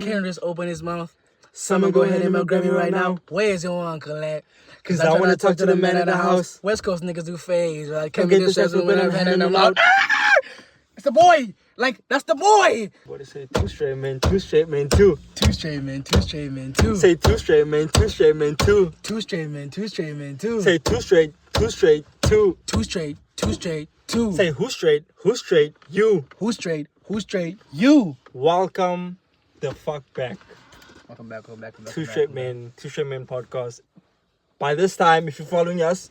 Can't just open his mouth. Someone go ahead and grab me right now. Where's your uncle at? Cause I wanna talk to the man in the house. West Coast niggas do phase, right? Can't get this stress when I'm handing them out. It's the boy! Like, that's the boy! What is it? Two straight men, two straight men, two. Two straight men, two straight men, two. Say two straight men, two straight men, two. Two straight men, two straight men, two. Say two straight, two. Two straight, two. Say who straight, you. Who straight, you. Welcome the fuck back. Welcome back. Two straight men podcast. By this time, if you're following us,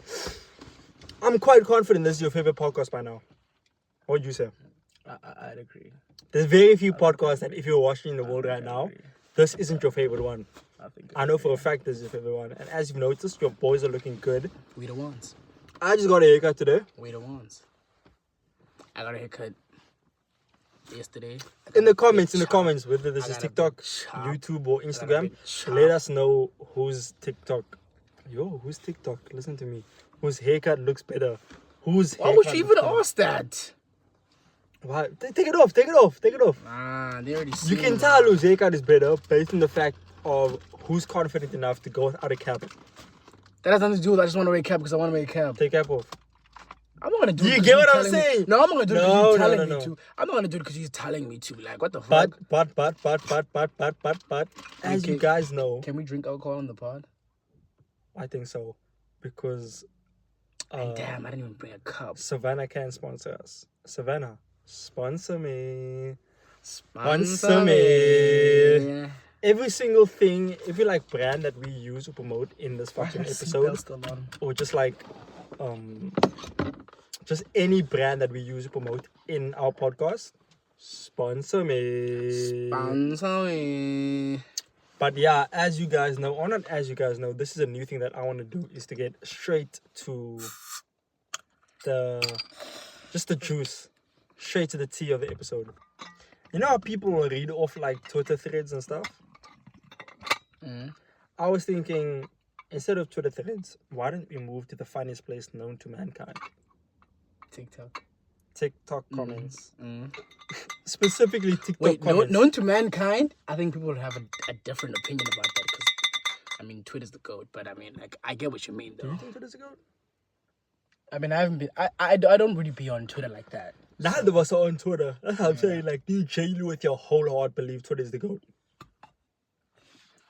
I'm quite confident this is your favorite podcast by now. What would you say? I'd agree. There's very few podcasts that if you're watching in the world right now, this isn't your favorite one. I know for a fact this is your favorite one. And as you've noticed, your boys are looking good. We the ones. I just got a haircut today. We the ones. I got a haircut yesterday. In the comments, whether this is TikTok, YouTube, or Instagram, let us know whose TikTok. Whose TikTok? Listen to me. Whose haircut looks better? Why would you even ask that? Why? Take it off. Nah, they already see. You can tell whose haircut is better based on the fact of who's confident enough to go without a cap. That has nothing to do with I just want to wear a cap because I want to wear a cap. Take cap off. I'm not gonna do it. You get what I'm saying? No, I'm not gonna do it because he's telling me to. I'm not gonna do it because he's telling me to. Like, what the fuck? But as you guys know, can we drink alcohol on the pod? I think so, because damn, I didn't even bring a cup. Savannah can sponsor us. Savannah, sponsor me. Every single thing, every like brand that we use to promote in this fucking episode, or just like just any brand that we use to promote in our podcast, sponsor me. But yeah, as you guys know, or not as you guys know, this is a new thing that I want to do, is to get straight to the juice, straight to the tea of the episode. You know how people read off like Twitter threads and stuff? I was thinking, instead of Twitter threads, why don't we move to the funniest place known to mankind? TikTok comments. Specifically TikTok comments. Known to mankind? I think people would have a different opinion about that because, I mean, Twitter's the goat, but I mean, like, I get what you mean, though. Do you think Twitter's the goat? I mean, I haven't been, I don't really be on Twitter like that. None of us are on Twitter. That's how I'm saying, like, do you genuinely with your whole heart believe Twitter's the goat?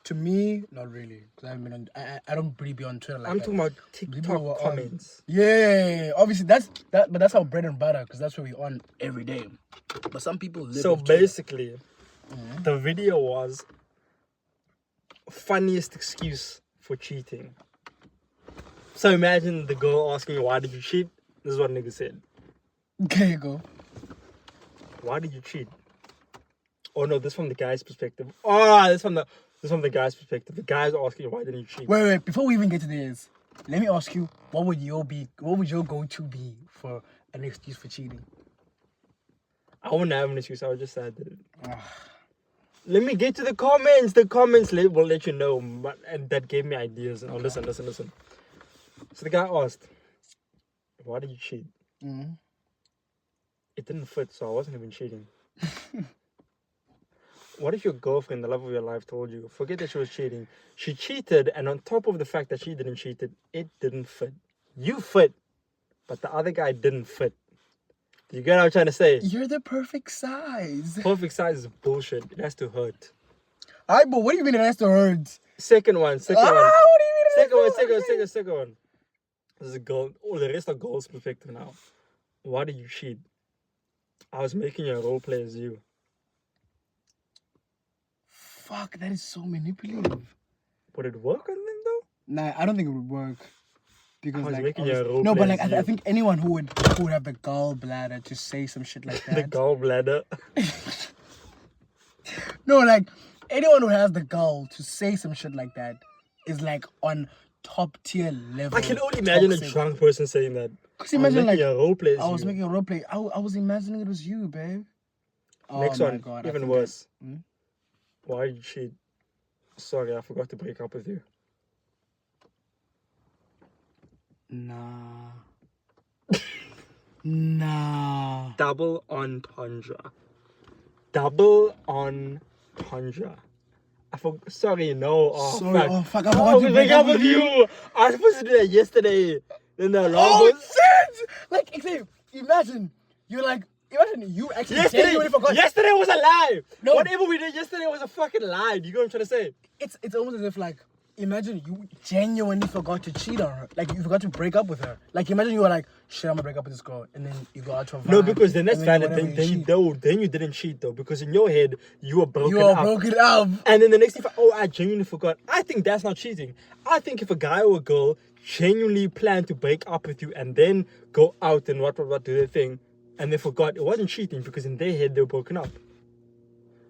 To me, not really. Because I haven't been on, I don't really be on Twitter like that. I'm talking about TikTok comments. Yeah, obviously but that's our bread and butter because that's what we're on every day. But some people live So basically, the video was funniest excuse for cheating. So imagine the girl asking, why did you cheat? This is what nigga said. Okay, go. Why did you cheat? Oh no, this from the guy's perspective. This from the guy's perspective. The guy's asking, why didn't you cheat? Wait. Before we even get to this, let me ask you, what would your go-to be for an excuse for cheating? I wouldn't have an excuse. I would just say I did it. Let me get to the comments. The comments will let you know. And that gave me ideas. Oh, listen. So the guy asked, why did you cheat? It didn't fit, so I wasn't even cheating. What if your girlfriend, the love of your life, told you, forget that she was cheating. She cheated, and on top of the fact that she didn't cheat, it didn't fit. You fit, but the other guy didn't fit. Do you get what I'm trying to say? You're the perfect size. Perfect size is bullshit. It has to hurt. Alright, but what do you mean it has to hurt? Second one. What do you mean Second one. This is a girl. Oh, the rest are girls' perspective now. Why did you cheat? I was making a role play as you. Fuck, that is so manipulative. Would it work on them though? Nah, I don't think it would work. Because I was like making a role no, play but like as I think anyone who would have the gallbladder to say some shit like that. The gallbladder. No, like anyone who has the gall to say some shit like that is like on top tier level. I can only imagine a drunk person saying that. Cause imagine like a role play as I was you. making a role play. I was imagining it was you, babe. Next one, God, even worse. Why did you cheat? Sorry, I forgot to break up with you. Nah. Double entendre. Double entendre. Sorry, no. Oh, Sorry, fuck. oh, fuck, I forgot to break break up up with with you. I was supposed to do that yesterday. Then the alarm Oh goes. shit! Like, imagine you actually genuinely forgot. Yesterday was a lie. No. Whatever we did yesterday was a fucking lie. You know what I'm trying to say? It's almost as if like, imagine you genuinely forgot to cheat on her. Like you forgot to break up with her. Like imagine you were like, shit, I'm gonna break up with this girl, and then you go out to a vibe. No, because then that's and valid. whatever Then you didn't cheat though, because in your head you were broken you are up. broken up. And then the next thing, I genuinely forgot. I think that's not cheating. I think if a guy or a girl genuinely planned to break up with you and then go out and what do their thing, and they forgot, it wasn't cheating because in their head they were broken up.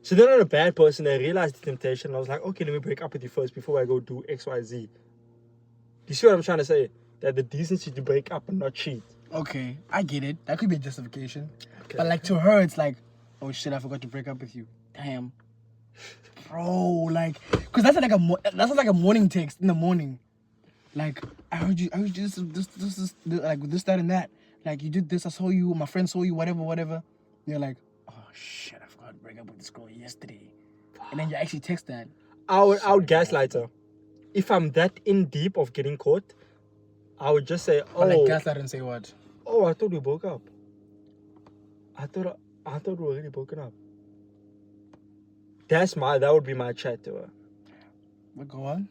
So they're not a bad person. They realized the temptation. I was like, okay, let me break up with you first before I go do X, Y, Z. Do you see what I'm trying to say? That the decency to break up and not cheat. Okay, I get it. That could be a justification. Okay. But like to her, it's like, oh shit, I forgot to break up with you. Damn, bro. Like, cause that's like a morning text in the morning. Like, I heard you this, like this, that, and that. Like, you did this. I saw you. My friend saw you. Whatever. You're like, oh shit, I forgot to break up with this girl yesterday. And then you actually text that. I would gaslight her. If I'm that in deep of getting caught, I would just say, oh. But like gaslight and say what? Oh, I thought we broke up. I thought we were already broken up. That would be my chat to her. But go on.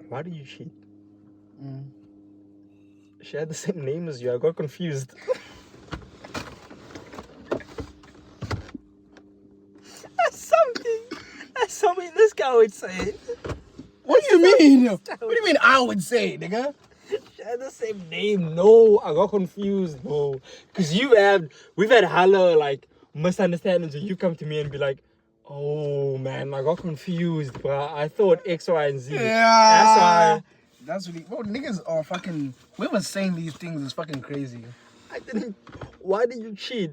Why did you cheat? She had the same name as you. I got confused. That's something this guy would say. What do you mean? What do you mean I would say, nigga? She had the same name. No, I got confused, bro. Because we've had hella like misunderstandings where you come to me and be like, oh man, I got confused, bro. I thought X, Y, and Z. Yeah. That's really, bro, niggas are fucking, whoever saying these things is fucking crazy. Why did you cheat?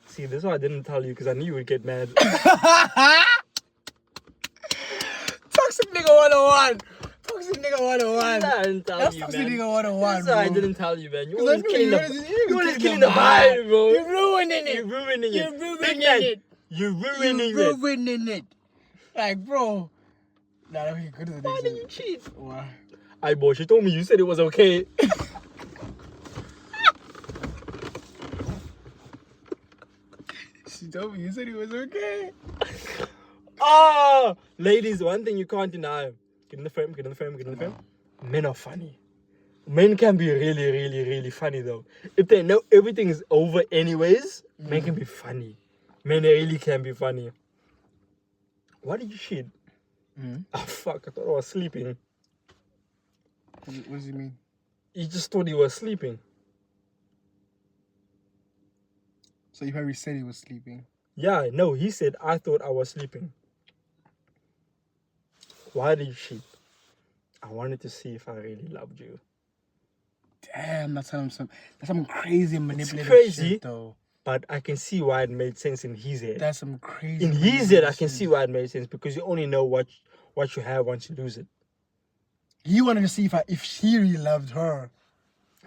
See, this is why I didn't tell you, because I knew you would get mad. Toxic nigga 101. Toxic nigga 101. I didn't tell That's you, toxic man. nigga 101, This is bro. why I didn't tell you, man. You 'Cause always I knew killing the vibe, bro. You're ruining it. You're ruining it. You're ruining Big man, it. You're ruining You're it. ruining it. Like, bro. Nah, that was good to the Why next did you cheat? Why? Aye, boy, she told me you said it was okay. She told me you said it was okay. Ah, ladies, one thing you can't deny. Get in the frame. Men are funny. Men can be really, really, really funny though. If they know everything is over anyways, men can be funny. Men really can be funny. Why did you cheat? Oh fuck, I thought I was sleeping. What does he mean? You just thought he was sleeping. So you probably said he was sleeping. Yeah, no, he said I thought I was sleeping. Why did you cheat? I wanted to see if I really loved you. Damn, that's some crazy manipulative crazy. shit, though. But I can see why it made sense in his head. That's some crazy. In his head, I can see why it made sense because you only know what you have once you lose it. He wanted to see if she really loved her.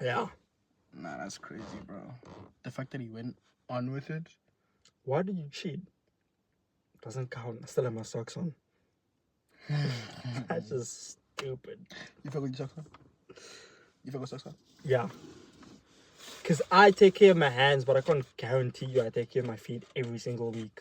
Yeah. Nah, that's crazy, bro. The fact that he went on with it. Why did you cheat? Doesn't count. I still have my socks on. That's just stupid. You forgot your socks on? You forgot socks on? Yeah. Because I take care of my hands, but I can't guarantee you I take care of my feet every single week.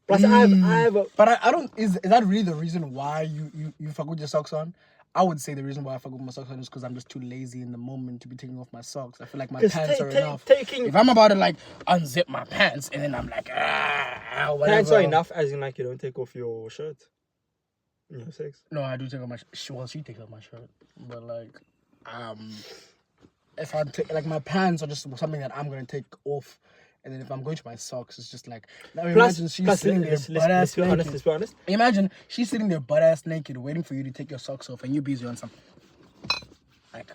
Plus, I have a... But I don't... Is that really the reason why you fuck with your socks on? I would say the reason why I fuck with my socks on is because I'm just too lazy in the moment to be taking off my socks. I feel like my pants are enough. If I'm about to like unzip my pants and then I'm like, whatever. Pants are enough as in like you don't take off your shirt. In your sex. No, I do take off my shirt. Well, she takes off my shirt. But like, if I take, like my pants are just something that I'm going to take off. And then if I'm going to my socks, it's just like... Now imagine she's sitting there butt-ass naked. Let's be honest. Imagine she's sitting there butt-ass naked waiting for you to take your socks off and you're busy on something. Like,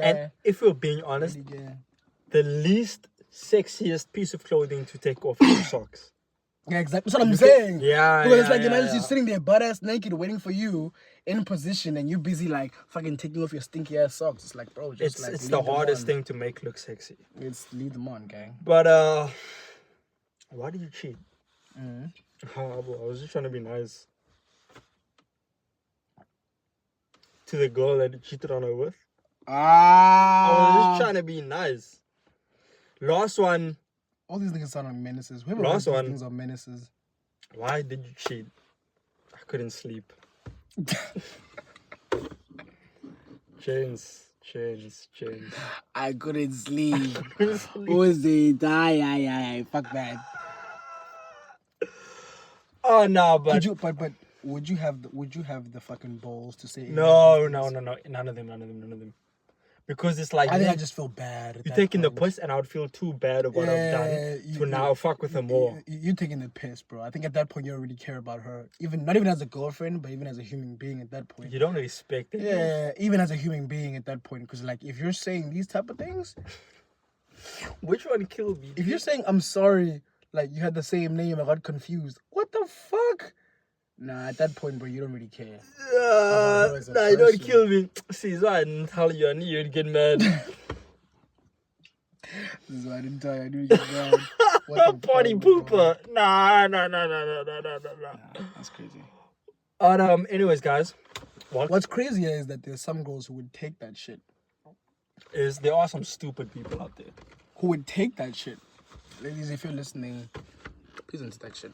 and if we're being honest, the least sexiest piece of clothing to take off is your socks. Yeah, exactly. That's what I'm saying. Yeah, because it's like, imagine she's sitting there butt-ass naked waiting for you in position and you're busy like fucking taking off your stinky ass socks. It's like, bro, just it's the hardest thing to make look sexy. It's leave them on, gang. But Why did you cheat? Mm. I was just trying to be nice to the girl that you cheated on her with. I was just trying to be nice. Last one. All these niggas sound like menaces. Whoever Last writes these one. things are menaces. Why did you cheat? I couldn't sleep. Chains. I couldn't sleep. Who's it? Aye. Fuck that. Oh no, but But would you have the fucking balls to say no, none of them. Because it's like I think I just feel bad. You're taking the piss, and I would feel too bad of what I've done to now fuck with her more. You're taking the piss, bro. I think at that point you don't really care about her, not even as a girlfriend, but even as a human being at that point. You don't respect it. Yeah, even as a human being at that point, because like if you're saying these type of things, which one killed me? If you're saying I'm sorry, like you had the same name, I got confused. What the fuck? Nah, at that point, bro, you don't really care. Nah, you don't kill me. See, so I didn't tell you. I knew you'd get mad. This is why I didn't tell you. I knew you'd get mad. Party pooper. Nah. That's crazy. Anyways, guys. What's crazier is that there's some girls who would take that shit. There are some stupid people out there. Who would take that shit. Ladies, if you're listening, please don't take that shit.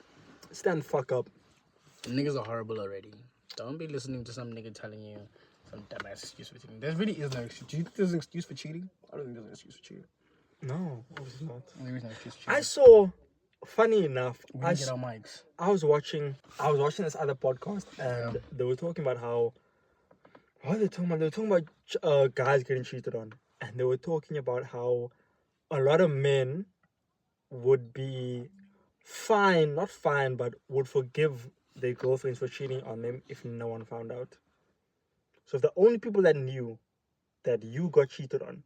Stand the fuck up. Niggas are horrible already. Don't be listening to some nigga telling you some dumbass excuse for cheating. There really is no excuse. Do you think there's an excuse for cheating? I don't think there's an excuse for cheating. No, obviously not. There is no excuse for cheating. I saw, funny enough, we didn't get our mics. I was watching this other podcast, and they were talking about how, what are they talking about? They were talking about guys getting cheated on. And they were talking about how a lot of men would be not fine, but would forgive their girlfriends for cheating on them if no one found out. So if the only people that knew that you got cheated on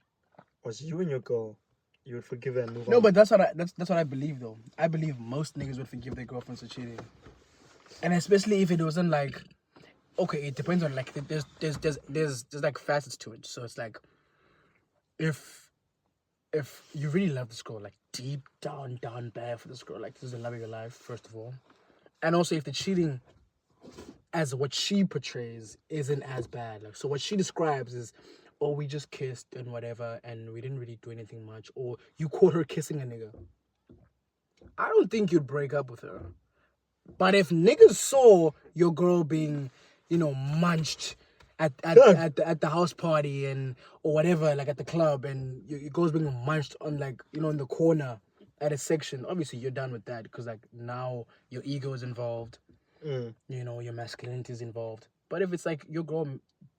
was you and your girl, you would forgive her and move on. No, but that's what I believe though. I believe most niggas would forgive their girlfriends for cheating, and especially if it wasn't like, okay, it depends on like there's like facets to it. So it's like, if you really love this girl, like deep down bad for this girl, like this is the love of your life, first of all. And also, if the cheating, as what she portrays, isn't as bad. Like, so what she describes is, oh, we just kissed and whatever, and we didn't really do anything much. Or you caught her kissing a nigga. I don't think you'd break up with her. But if niggas saw your girl being, munched at the house party or whatever, like at the club, and your girl's being munched on like, in the corner at a section, obviously you're done with that because like now your ego is involved, your masculinity is involved. But if it's like your girl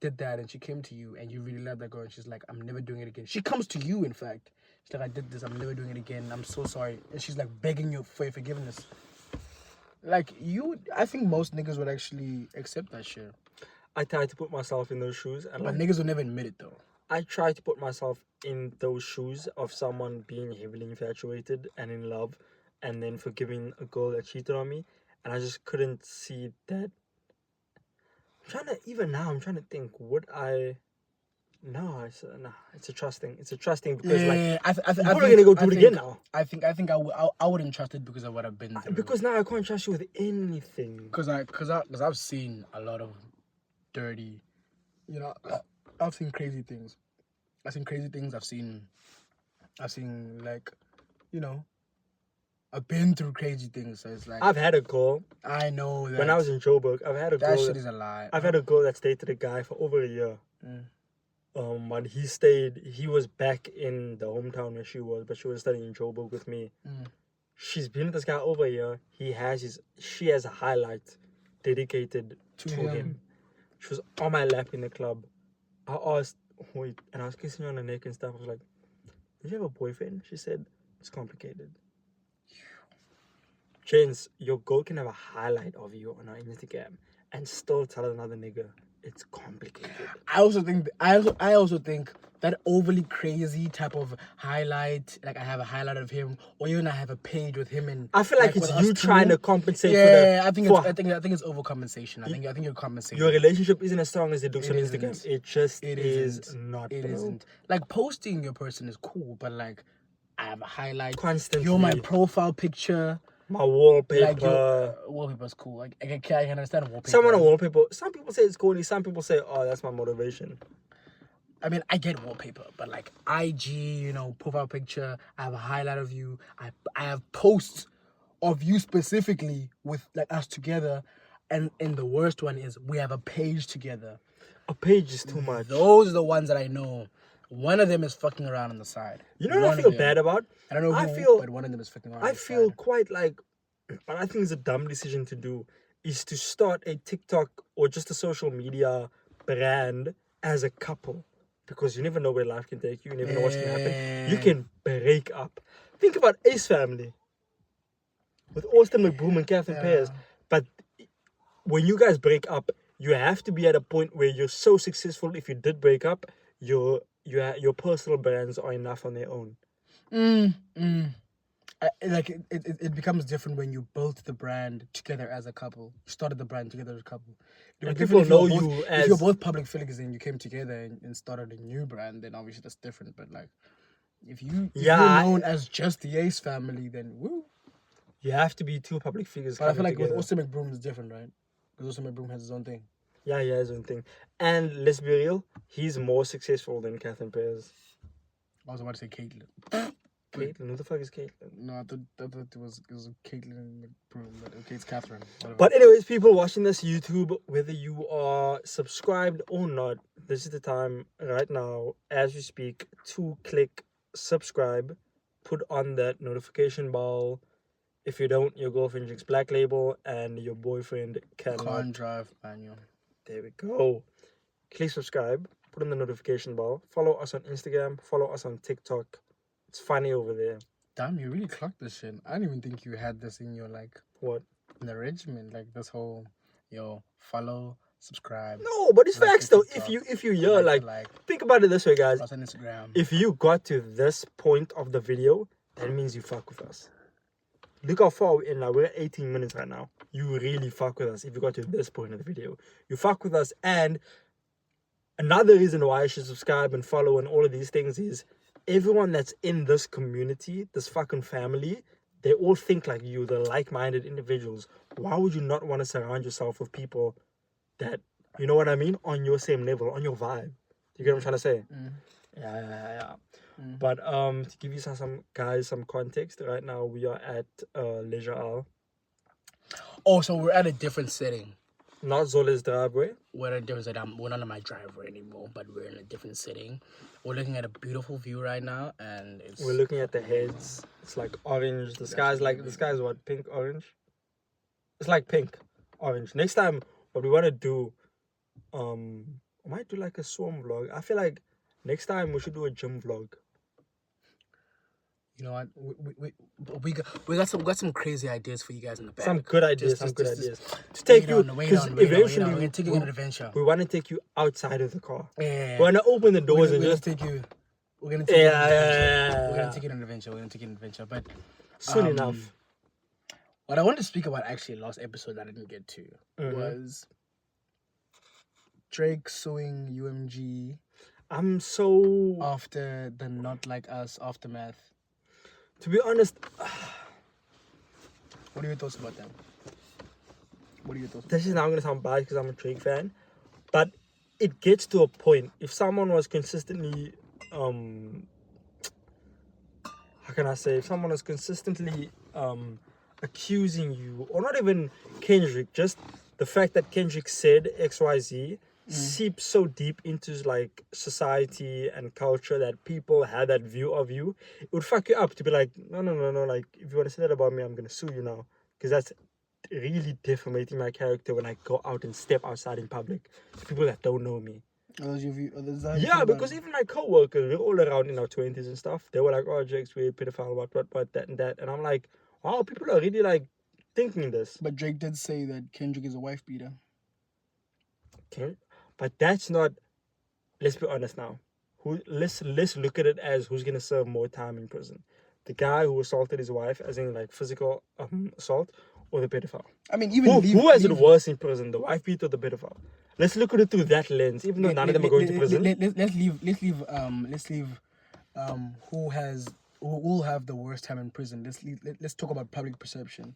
did that and she came to you and you really love that girl and she's like, I'm never doing it again. She comes to you, in fact. She's like, I did this, I'm never doing it again, I'm so sorry. And she's like begging you for your forgiveness. Like I think most niggas would actually accept that shit. I try to put myself in those shoes. But niggas will never admit it though. I try to put myself in those shoes of someone being heavily infatuated and in love and then forgiving a girl that cheated on me. And I just couldn't see that. Even now, I'm trying to think, would I... No, it's a trust thing. It's a trust thing because people are going to go do it again now. I think I wouldn't trust it because of what I've been through. Because now I can't trust you with anything. Because I've seen a lot of dirty, I've seen crazy things. I've seen like, I've been through crazy things. So it's like I've had a girl. I know that. When I was in Joburg, I've had a girl. That shit is a lie. I've had a girl that dated a guy for over a year. But he was back in the hometown where she was, but she was studying in Joburg with me. She's been with this guy over a year. She has a highlight dedicated to him. She was on my lap in the club. I asked, and I was kissing her on the neck and stuff. I was like, did you have a boyfriend? She said, it's complicated. James, your girl can have a highlight of you on her Instagram and still tell another nigga it's complicated. I also think that overly crazy type of highlight, like I have a highlight of him, or even I have a page with him, and I feel like it's you trying to compensate. I think it's overcompensation. I think you're compensating. Your relationship isn't as strong as it looks on Instagram. It isn't. Like posting your person is cool, but like I have a highlight. Constantly. You're my profile picture. My wallpaper. Like your wallpaper's cool. Like I can understand wallpaper. Some wallpaper. Some people say it's corny. Some people say, "Oh, that's my motivation." I mean, I get wallpaper, but like IG, you know, profile picture. I have a highlight of you. I have posts of you specifically with like us together, and the worst one is we have a page together. A page is too much. Those are the ones that I know. One of them is fucking around on the side. You know what I feel bad about? I don't know who, but one of them is fucking around. I feel quite like, what I think is a dumb decision to do is to start a TikTok or just a social media brand as a couple, because you never know where life can take you. You never know what's gonna happen. You can break up. Think about Ace Family with Austin McBroom and Catherine Pears. But when you guys break up, you have to be at a point where you're so successful. If you did break up, your personal brands are enough on their own. It becomes different when you built the brand together as a couple. You started the brand together as a couple. And people know you as... If you're both public figures and you came together and started a new brand, then obviously that's different. But like, if you're known as just the Ace Family, then woo. You have to be two public figures. But I feel like with Austin McBroom it's different, right? Because Austin McBroom has his own thing. Yeah, he has his own thing. And let's be real, he's more successful than Catherine Pears. I was about to say Caitlyn. Caitlyn? Who the fuck is Caitlyn? No, I thought it was Caitlyn McBroom, but okay, it's Catherine. Whatever. But anyways, people watching this YouTube, whether you are subscribed or not, this is the time right now, as we speak, to click subscribe, put on that notification bell. If you don't, your girlfriend drinks Black Label and your boyfriend can't drive manual. There we go. Click subscribe, put on the notification bell, follow us on Instagram, follow us on TikTok. It's funny over there. Damn, you really clocked this shit. I didn't even think you had this in your like what? In the regimen, like this whole follow, subscribe. No, but it's facts though. If you hear like think about it this way, guys. On Instagram. If you got to this point of the video, that means you fuck with us. Look how far we're in now. We're at 18 minutes right now. You really fuck with us if you got to this point of the video. You fuck with us. And another reason why you should subscribe and follow and all of these things is everyone that's in this community, this fucking family, they all think like you. They're like-minded individuals. Why would you not want to surround yourself with people that, you know what I mean, on your same level, on your vibe? You get what I'm trying to say? Yeah. But to give you some context, right now we are at Leisure Isle. Oh, so we're at a different setting. Not Zola's driveway. We're at a different setting. We're not in my driveway anymore, but we're in a different setting. We're looking at a beautiful view right now, and we're looking at the heads. It's like orange. The sky's what, pink, orange? It's like pink, orange. Next time, what we want to do, I might do like a swim vlog. I feel like next time we should do a gym vlog. You know what? We got some crazy ideas for you guys in the back. Some good ideas. To take you, because eventually we're taking an adventure. We want to take you outside of the car. Yeah. We want to open the doors and just take you. We're gonna take you. We're gonna take you on an adventure. We're gonna take you on an adventure, but soon enough. What I wanted to speak about actually last episode that I didn't get to was Drake suing UMG. I'm so after the Not Like Us aftermath. To be honest, what are your thoughts about that? This is now going to sound bad because I'm a Drake fan, but it gets to a point. If someone was consistently, how can I say? If someone was consistently accusing you, or not even Kendrick, just the fact that Kendrick said XYZ seeps so deep into like society and culture that people had that view of you, it would fuck you up to be like, no, like if you want to say that about me, I'm gonna sue you now, because that's really defamating my character when I go out and step outside in public to people that don't know me. Yeah, because even my co-workers, we're all around in our 20s and stuff, they were like, oh, Drake's weird, pedophile, what, that and that, and I'm like, wow, people are really like thinking this. But Drake did say that Kendrick is a wife beater. Okay. But that's not, let's be honest now. Let's look at it as who's going to serve more time in prison. The guy who assaulted his wife, as in like physical assault, or the pedophile? I mean, who has it worse in prison, the wife beat or the pedophile? Let's look at it through that lens, even though none of them are going to prison. Let's leave who has will have the worst time in prison. Let's talk about public perception.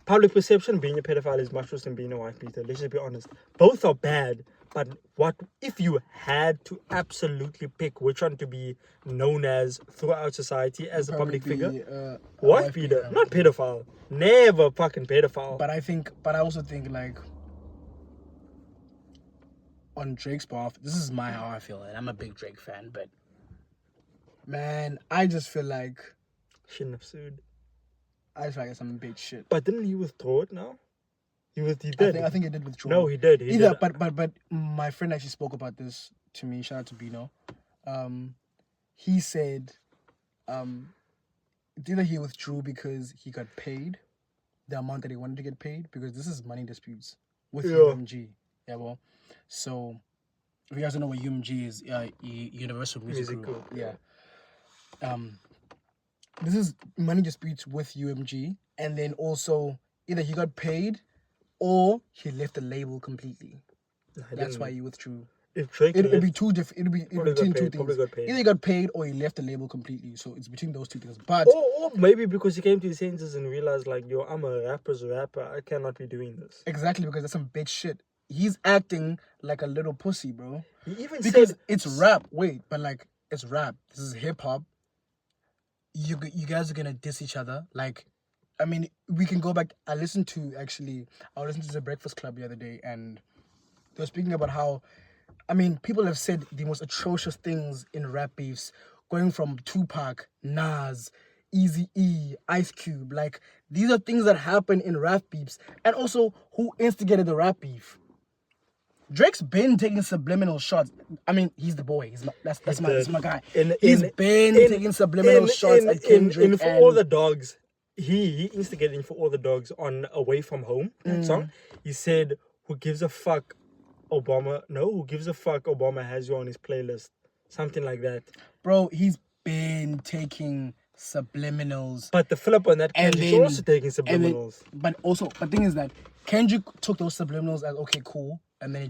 Public perception, being a pedophile is much worse than being a wife beater. Let's just be honest. Both are bad, but what if you had to absolutely pick which one to be known as throughout society as a public figure? Wife beater, not pedophile. Never fucking pedophile. But I also think like on Drake's behalf, this is how I feel, and I'm a big Drake fan, but man, I just feel like Shouldn't have sued. I just feel like it's some big shit. But didn't he withdraw it now? He did. I think he did withdraw. No, he did. But my friend actually spoke about this to me. Shout out to Bino. He said, either he withdrew because he got paid the amount that he wanted to get paid, because this is money disputes with UMG. Yeah, well, so if you guys don't know what UMG is, Universal Music Group. Yeah. This is money disputes with UMG, and then also either he got paid or he left the label completely. That's why he withdrew. If Drake it'd be two different. It'd be between two things. Either he got paid or he left the label completely. So it's between those two things. But or maybe because he came to his senses and realized, like, yo, I'm a rapper's rapper. I cannot be doing this. Exactly, because that's some big shit. He's acting like a little pussy, bro. He even because said it's rap. Wait, but like it's rap. This is hip hop. You guys are gonna diss each other. Like, I mean, we can go back. I listened to The Breakfast Club the other day, and they were speaking about how, I mean, people have said the most atrocious things in rap beefs, going from Tupac, Nas, Eazy-E, Ice Cube. Like, these are things that happen in rap beefs, and also who instigated the rap beef. Drake's been taking subliminal shots. I mean, he's the boy. That's my guy. He's been taking subliminal shots at Kendrick. For All the Dogs, he instigated For All the Dogs on Away From Home song. He said, "Who gives a fuck, Obama? No, who gives a fuck? Obama has you on his playlist." Something like that. Bro, he's been taking subliminals. But the flip on that, Kendrick's also taking subliminals. But thing is that Kendrick took those subliminals as okay, cool. And then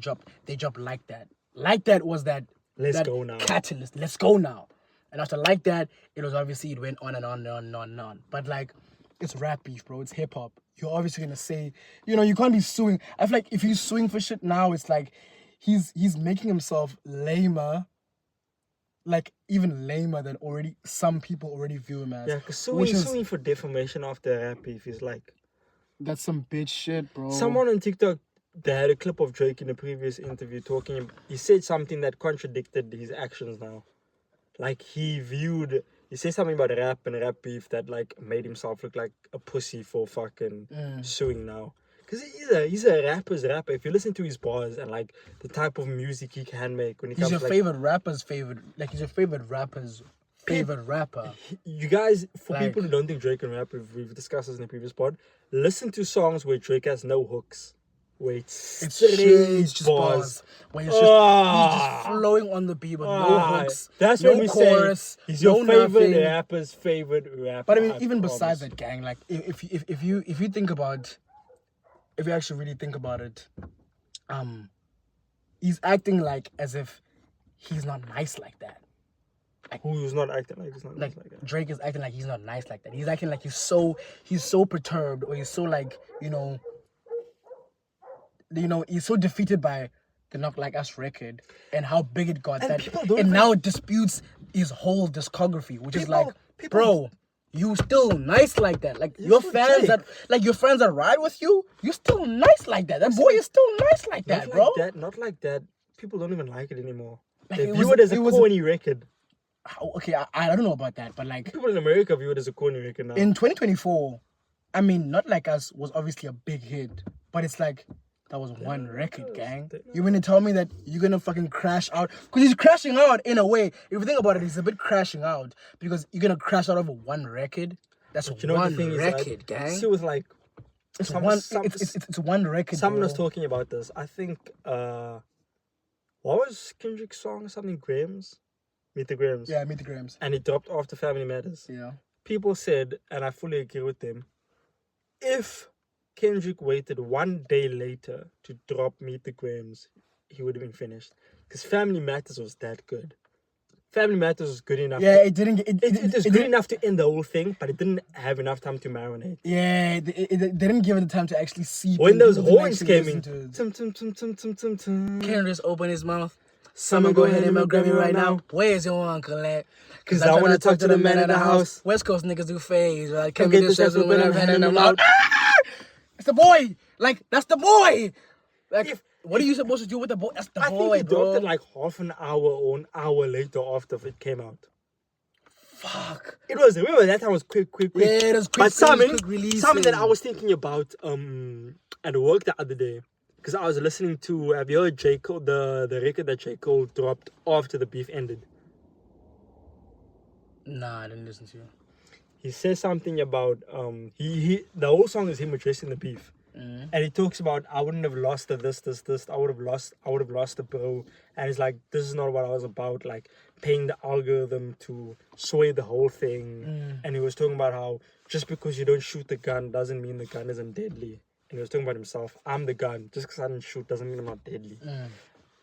they dropped Like That. Like That was that go now catalyst. Let's go now. And after Like That, it was obviously, it went on and on and on and on and on. But like, it's rap beef, bro. It's hip hop. You're obviously gonna say, you can't be suing. I feel like if he's suing for shit now, it's like he's making himself lamer. Like even lamer than some people already view him as. Yeah, because suing for defamation after a rap beef is like, that's some bitch shit, bro. Someone on TikTok, they had a clip of Drake in a previous interview he said something that contradicted his actions now. Like he said something about rap and rap beef that like made himself look like a pussy for fucking suing now. Because he's a rapper's rapper. If you listen to his bars and like the type of music he can make when he comes, he's your favorite rapper's favorite. Like he's your favorite rapper's favorite rapper. You guys, for people who don't think Drake can rap, we've discussed this in the previous pod. Listen to songs where Drake has no hooks. Wait, it's just bars. Where he's just flowing on the beat with no hooks, that's no when we chorus, say he's your favorite nothing. rapper's favorite rapper. But I mean, even besides that, gang, like if you think about, if you actually really think about it, he's acting like as if he's not nice like that. Like, who's not acting like he's not nice like that? Drake is acting like he's not nice like that. He's acting like he's so perturbed, or he's so like he's so defeated by the Not Like Us record and how big it got, and now it disputes his whole discography, which is like, bro, you still nice like that. Like your fans that ride with you, you still nice like that. That boy is still nice like that, bro. Not like that. People don't even like it anymore. Like, they view it as a corny record. Okay, I don't know about that, but like people in America view it as a corny record now. In 2024, I mean, Not Like Us was obviously a big hit, but it's like, that was one record, gang. You mean to tell me that you're gonna fucking crash out? Because he's crashing out in a way. If you think about it, he's a bit crashing out because you're gonna crash out over one record. That's one record, gang. See, with like, it's one record. Someone was talking about this. I think what was Kendrick's song? Something Grams, Meet the Grams. Yeah, Meet the Grams. And it dropped after Family Matters. Yeah. People said, and I fully agree with them, if Kendrick waited 1 day later to drop Meet the Grams, he would have been finished. Because Family Matters was that good. Family Matters was good enough. Yeah, it didn't. It was good enough to end the whole thing, but it didn't have enough time to marinate. Yeah, it didn't give it the time to actually see. When those horns came in, Ken just opened his mouth. Someone go ahead and milk Grammy right now. Where's your uncle at? Cause I wanna talk to the man in the house. West Coast niggas do phase, right? Come get this ass when I'm handing them out. It's the boy. Like, that's the boy. Like, what are you supposed to do with the boy? That's the I boy, think he bro. dropped it like half an hour or an hour later after it came out. Fuck. It was, remember that time was quick. Yeah, it was quick. But something releasing. that I was thinking about at work the other day, because I was listening to, have you heard J. Cole, the record that J. Cole dropped after the beef ended? Nah, I didn't listen to you. He says something about the whole song is him addressing the beef. And he talks about, I wouldn't have lost the this. I would have lost the bro. And he's like, this is not what I was about, like paying the algorithm to sway the whole thing. And he was talking about how just because you don't shoot the gun doesn't mean the gun isn't deadly. And he was talking about himself. I'm the gun. Just because I didn't shoot doesn't mean I'm not deadly.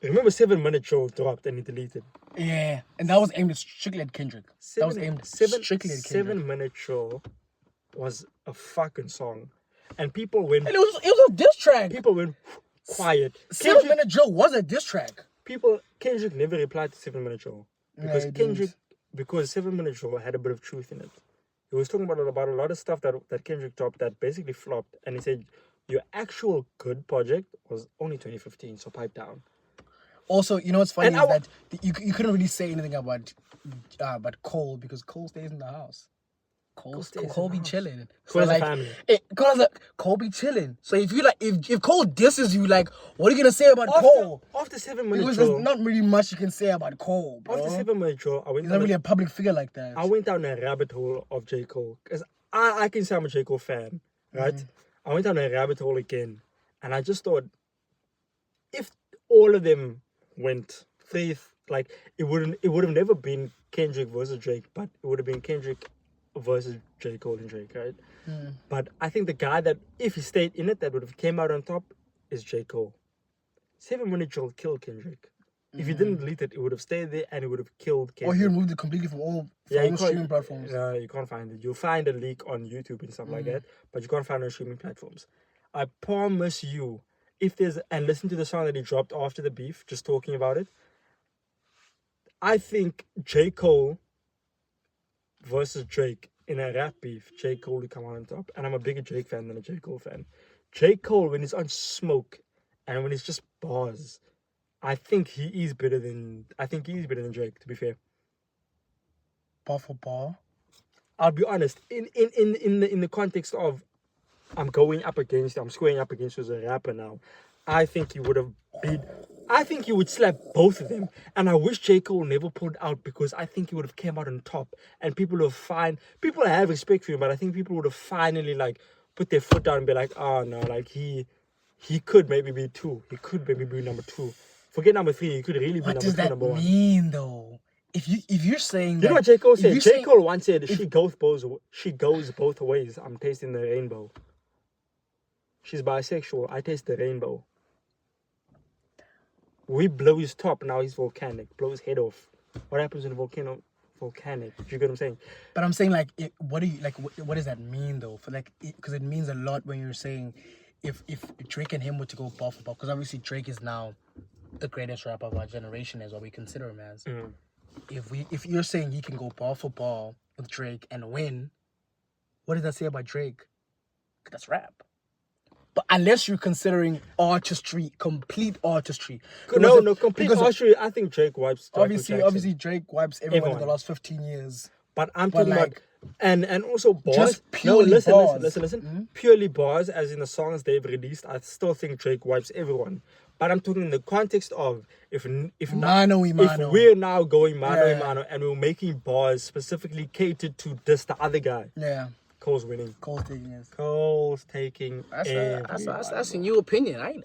Remember 7 Minute Show dropped and he deleted. Yeah, and that was aimed strictly at Kendrick. That was aimed strictly at Kendrick. 7 Minute Show was a fucking song. And people went... And it was a diss track. People went quiet. 7 Minute Joe was a diss track. Kendrick never replied to 7 Minute Show. Because because 7 Minute Show had a bit of truth in it. He was talking about a lot of stuff that Kendrick dropped that basically flopped. And he said, your actual good project was only 2015, so pipe down. Also, you know what's funny is that you couldn't really say anything about Cole because Cole stays in the house. Cole be chilling. So like, family. Cole be chilling. So if you like, if Cole disses you, like, what are you gonna say about Cole? After 7 Minute Because Show, there's not really much you can say about Cole, bro. After 7 Minute Show, he's not really a public figure like that. I went down a rabbit hole of J. Cole because I can say I'm a J. Cole fan, right? I went down a rabbit hole again, and I just thought, if all of them went faith, like it would have never been Kendrick versus Drake, but it would have been Kendrick versus J. Cole and Drake, right? But I think the guy that, if he stayed in it, that would have came out on top is J. Cole. 7 Minute Show killed Kendrick. If he didn't delete it, it would have stayed there and it would have killed Kendrick. Or he removed it completely from all streaming platforms. No, you can't find it. You'll find a leak on YouTube and stuff like that, but you can't find it on streaming platforms. I promise you, and listen to the song that he dropped after the beef, just talking about it. I think J. Cole versus Drake in a rap beef, J. Cole will come out on top. And I'm a bigger Drake fan than a J. Cole fan. J. Cole, when he's on smoke and when he's just bars, I think he is better than Drake, to be fair. Bar for bar? I'll be honest, in the context of I'm squaring up against you as a rapper now, I think he would slap both of them. And I wish J. Cole never pulled out because I think he would have came out on top. And people have respect for him, but I think people would have finally like put their foot down and be like, oh no, like he could maybe be 2. He could maybe be number 2. Forget number 3, he could really be number 2, number 1. What does that mean though? If you're saying you know what J. Cole said? J. Cole once said, she goes both ways. I'm tasting the rainbow. She's bisexual. I taste the rainbow. We blow his top, now he's volcanic. Blow his head off. What happens when a volcano volcanic? Do you get what I'm saying? But I'm saying what does that mean though? For because it means a lot when you're saying if Drake and him were to go bar for bar, because obviously Drake is now the greatest rapper of our generation, is what we consider him as. If you're saying he can go bar for bar with Drake and win, what does that say about Drake? That's rap. But unless you're considering artistry, complete artistry. Complete artistry. I think Drake wipes. Obviously, Drake wipes everyone in the last 15 years. But I'm talking about, and also bars. Just purely bars. Listen. Purely bars, as in the songs they've released. I still think Drake wipes everyone. But I'm talking in the context of if we're now going mano and we're making bars specifically catered to this the other guy. Yeah. Cole's winning. Cole's taking it. That's a new opinion.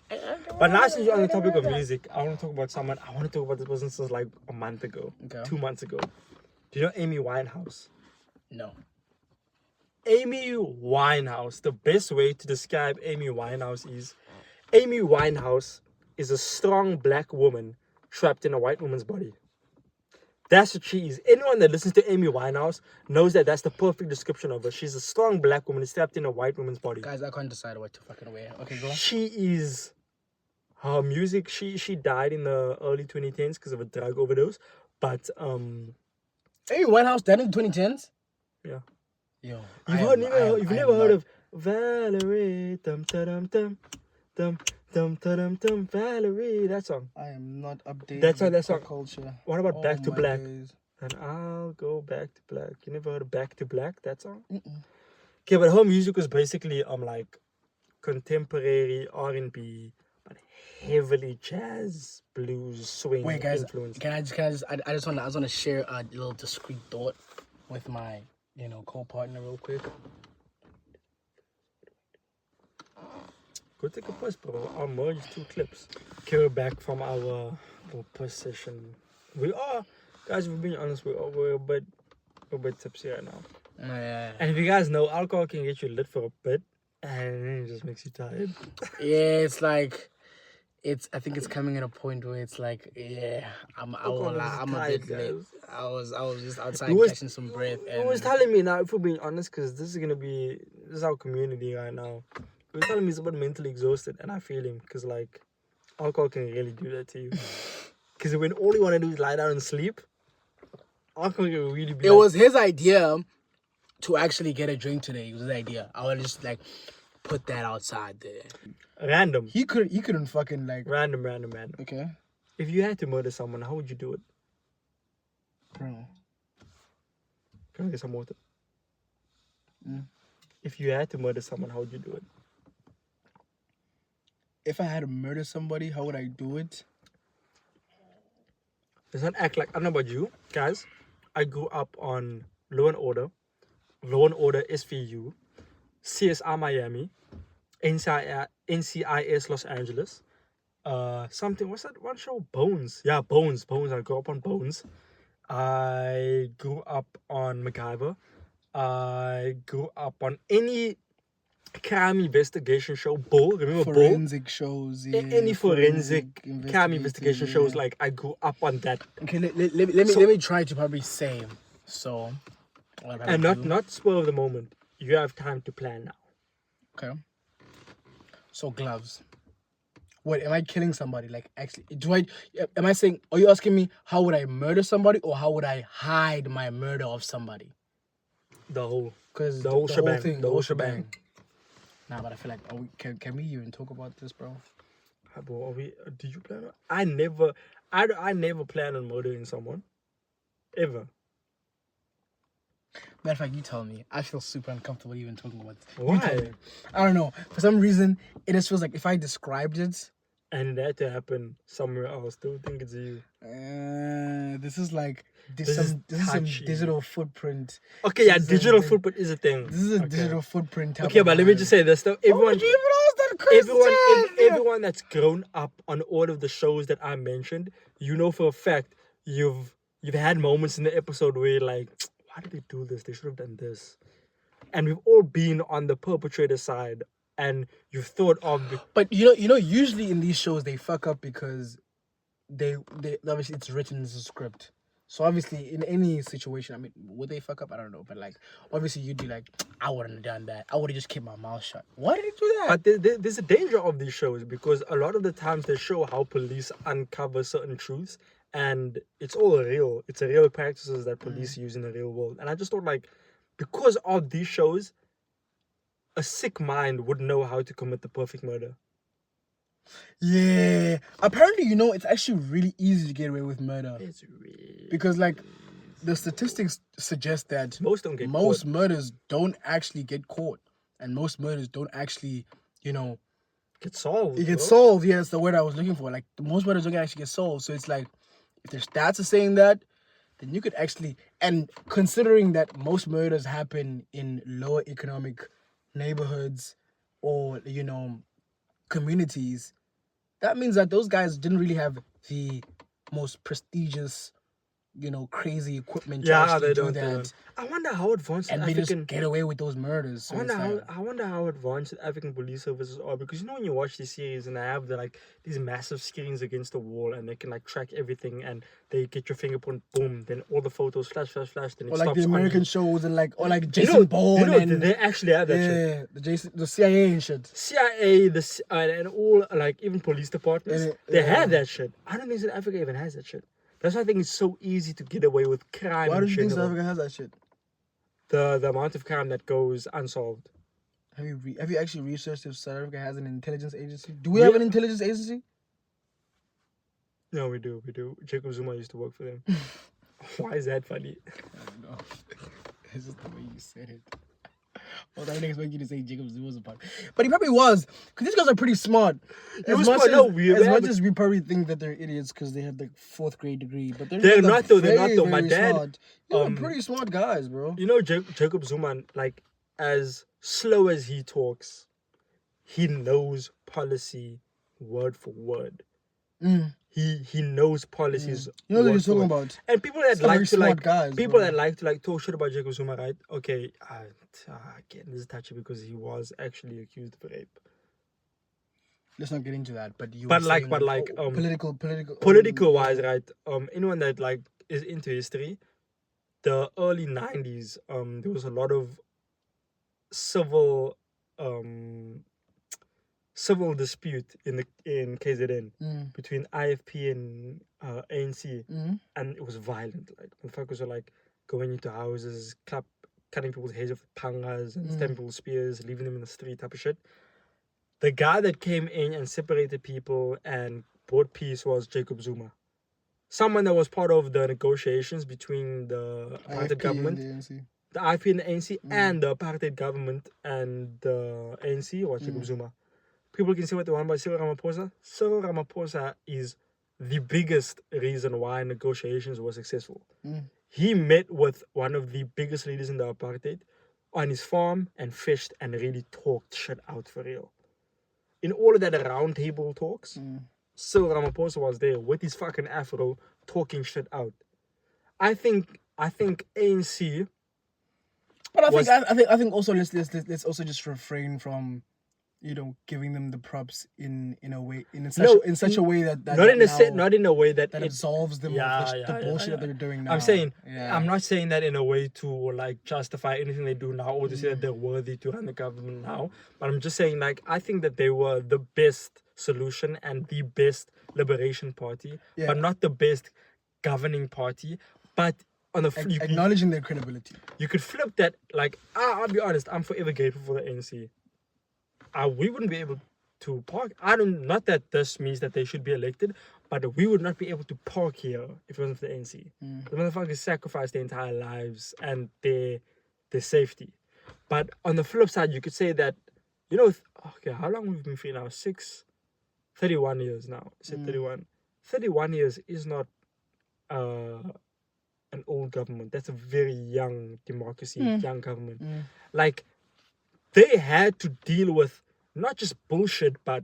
But now since you're on the topic of music, I want to talk about someone. I want to talk about this person since like a month ago, 2 months ago. Do you know Amy Winehouse? No. Amy Winehouse. The best way to describe Amy Winehouse is Amy Winehouse is a strong black woman trapped in a white woman's body. That's what she is. Anyone that listens to Amy Winehouse knows that that's the perfect description of her. She's a strong black woman trapped in a white woman's body. Guys, I can't decide what to fucking wear. Okay, go. She is. Her music. She died in the early 2010s because of a drug overdose. But Amy Winehouse died in the 2010s. Yeah. Yo, You've never heard of Valerie? Dum dum dum dum dum dum dum Valerie. That song. I am not updated. That's how that with song. pop culture. What about Oh Back to my Black? days. And I'll go back to black. You never heard of Back to Black? That song? Mm-mm. Okay, but her music was basically like contemporary R&B, but heavily jazz, blues, swing Wait, guys, influence. I just want to share a little discreet thought with my, co-partner real quick. Go take a piss, bro. I'll merge 2 clips. Okay, we're back from our piss session. We are, guys, we're being honest, we're a bit tipsy right now. Yeah. And if you guys know, alcohol can get you lit for a bit, and then it just makes you tired. Yeah, it's like, I think it's coming at a point where it's like, yeah, I'm a bit late. I was just outside catching some breath. He was telling me now, if we're being honest, because this is our community right now. He was telling me he's a bit mentally exhausted, and I feel him, because like, alcohol can really do that to you. Because when all you want to do is lie down and sleep, alcohol can really be. It was his idea to actually get a drink today. It was his idea. I would just like put that outside there. Random. He couldn't fucking like. Random. Okay. If you had to murder someone, how would you do it? Bro. Can I get some water? Mm. If you had to murder someone, how would you do it? If I had to murder somebody, how would I do it? Let's not act like, I don't know about you, guys. I grew up on Law and Order SVU, CSI Miami, NCIS Los Angeles, what's that one show? Bones. Yeah, Bones. I grew up on Bones. I grew up on MacGyver. I grew up on any crime investigation show. Bull, remember forensic shows, yeah. Any forensic crime investigation shows, like I grew up on that. Okay, let me try to probably say. So, and not spur of the moment. You have time to plan now. Okay. So gloves. Wait, am I killing somebody? Like, actually, am I saying, are you asking me how would I murder somebody or how would I hide my murder of somebody? The whole shebang. The whole shebang. Nah, but I feel like, can we even talk about this, bro? Bro, did you plan on? I never plan on murdering someone. Ever. Matter of fact, you tell me. I feel super uncomfortable even talking about this. Why? I don't know. For some reason, it just feels like if I described it. And that to happen somewhere else, don't think it's you. This is like this is some digital footprint. Okay, yeah, digital footprint is a thing. This is a digital footprint. Okay, but let me just say this though. Everyone that's grown up on all of the shows that I mentioned, you know for a fact you've had moments in the episode where you're like, why did they do this? They should have done this. And we've all been on the perpetrator side, and you've thought of. But you know, usually in these shows they fuck up because they obviously it's written as a script. So obviously in any situation, I mean, would they fuck up? I don't know, but like obviously you'd be like, I wouldn't have done that. I would have just kept my mouth shut. Why did he do that? But there's a danger of these shows because a lot of the times they show how police uncover certain truths. And it's all real. It's a real practices that police use in the real world. And I just thought, like, because of these shows, a sick mind would know how to commit the perfect murder. Yeah. Apparently, it's actually really easy to get away with murder. It's really because, like, the statistics suggest that most murders don't actually get caught. And most murders don't actually, get solved. It gets solved. Yeah, that's the word I was looking for. Like, most murders don't actually get solved. So it's like, if their stats are saying that, then you could actually, and considering that most murders happen in lower economic neighborhoods or, communities, that means that those guys didn't really have the most prestigious crazy equipment to Yeah, actually they do don't. that. I wonder how advanced And they African. just get away with those murders. So it's like, I wonder how advanced African police services are, because when you watch these series and they have these massive screens against the wall and they can track everything and they get your fingerprint, boom, then all the photos flash, then it or stops like the on American you. shows and or like Jason Bourne and they actually have that shit. the CIA and shit. CIA, and all even police departments, they have that shit. I don't think South Africa even has that shit. That's why I think it's so easy to get away with crime. Why in do you think South general. Africa has that shit? The amount of crime that goes unsolved. Have you actually researched if South Africa has an intelligence agency? Do we have an intelligence agency? No, we do. Jacob Zuma used to work for them. Why is that funny? I don't know. It's just the way you said it. Well, I didn't expect you to say Jacob Zuma was a part. But he probably was. Because these guys are pretty smart. As much as we probably think that they're idiots because they have the 4th grade degree. But they're not though. They're not though. My dad... Smart. They're pretty smart guys, bro. Jacob Zuma, as slow as he talks, he knows policy word for word. He knows policies. You know what he's talking about. And people that like to talk shit about Jacob Zuma, right? Okay, again, this is touchy because he was actually accused of rape. Let's not get into that. But political wise, right? Anyone that is into history, the early 90s, there was a lot of civil dispute in KZN between IFP and ANC, and it was violent. Motherfuckers were going into houses, cutting people's heads with pangas and stabbing people's spears, leaving them in the street, type of shit. The guy that came in and separated people and brought peace was Jacob Zuma. Someone that was part of the negotiations between the apartheid government, the IFP and the ANC, and the apartheid government and the ANC was Jacob Zuma. People can say what they want about Cyril Ramaphosa. Cyril Ramaphosa is the biggest reason why negotiations were successful. He met with one of the biggest leaders in the apartheid on his farm and fished and really talked shit out for real. In all of that round table talks, Cyril Ramaphosa was there with his fucking afro talking shit out. I think ANC. But I think also let's also just refrain from giving them the props in a way in such a way that not in a way that it absolves them of the bullshit that they're doing now. I'm not saying that in a way to justify anything they do now or to say that they're worthy to run the government now. But I'm just saying I think that they were the best solution and the best liberation party, but not the best governing party. But on the acknowledging their credibility, you could flip that. I'll be honest, I'm forever grateful for the ANC. We wouldn't be able to park. Not that this means that they should be elected, but we would not be able to park here if it wasn't for the ANC. The motherfuckers sacrificed their entire lives and their safety. But on the flip side, you could say that, how long we've been free now? 31 years now. I said 31. 31 years is not an old government. That's a very young democracy, young government. They had to deal with not just bullshit, but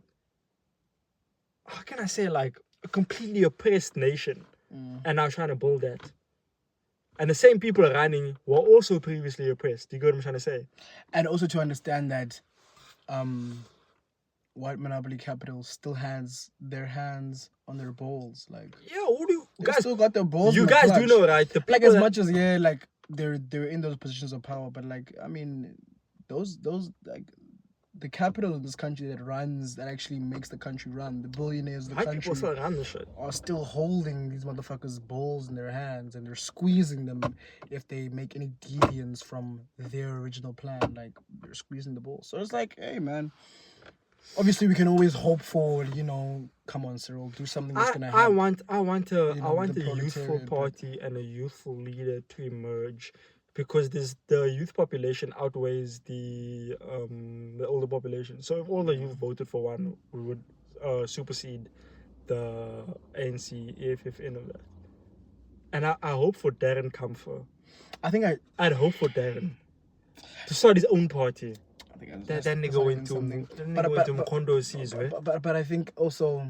how can I say, a completely oppressed nation, and now trying to build that. And the same people running were also previously oppressed. Do you get what I'm trying to say? And also to understand that white monopoly capital still has their hands on their balls. Guys still got their balls. You guys do know, right? The people much as they're in those positions of power, but those the capital of this country that actually makes the country run, the billionaires of the country are still holding these motherfuckers' balls in their hands, and they're squeezing them if they make any deviance from their original plan. They're squeezing the balls. So it's hey man, obviously we can always hope for, come on Cyril, do something that's gonna help. I want a youthful party and a youthful leader to emerge. Because the youth population outweighs the older population. So if all the youth voted for one, we would supersede the ANC, EFF, any of that. And I hope for Darren Comfort. I'd hope for Darren to start his own party. That nigga went to Mkondo sees, right? But I think also,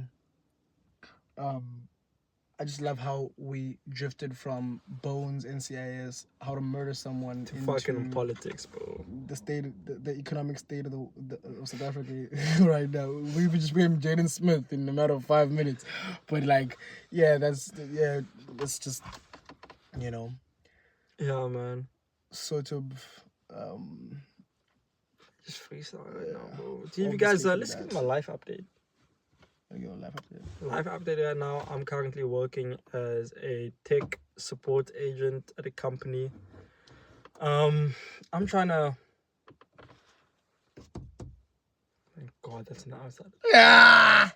I just love how we drifted from Bones, NCIS, how to murder someone, to into fucking politics, bro. the state, the economic state of of South Africa right now. We just became Jaden Smith in a matter of 5 minutes, but like, that's just, you know, Yeah, man. sort of Just freestyle right now, bro. Do you Obviously guys, for let's that. give my life update. your life up there. Life update right now. I'm currently working as a tech support agent at a company. I'm trying to. Thank God, that's an outside. Yeah.